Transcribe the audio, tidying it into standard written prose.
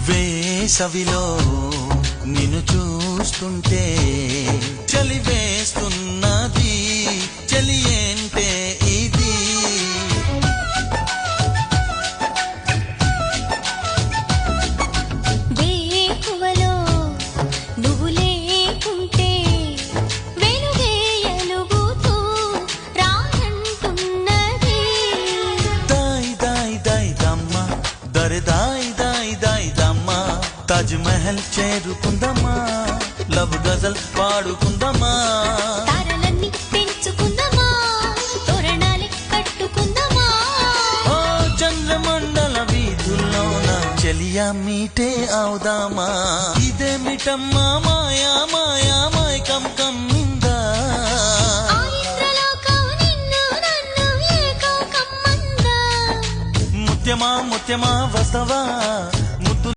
వేసవిలో నిన్ను చూస్తుంటే చలి వేస్తున్నది, చలి ఏంటే ఇది? వేకువలో నువ్వు లేకుంటే వెలుగే ఎలుగుతూ రానంటున్నది. దాయ్ దాయ్ దాయ్ దమ్మ దరే దాయ్ దాయ్ దాయ్ దమ్మ, తాజ్ మహల్ చేరుకుందమ్మా, లవ్ గజల్ పాడుకుందమ్మా, తారలన్నీ పెంచుకుందామా, తోరణాలే కట్టుకుందామా. ఓ చంద్రమండల వీధుల్లోన చెలియా మీటే అవుదామా. ఇదేమిటమ్మా మాయా మాయా మైకం కమ్మిందా, ఆ ఇంద్రలోకం నిన్ను నన్ను ఏకం కమ్మందా. ముత్యమా ముత్యమా వస్తవా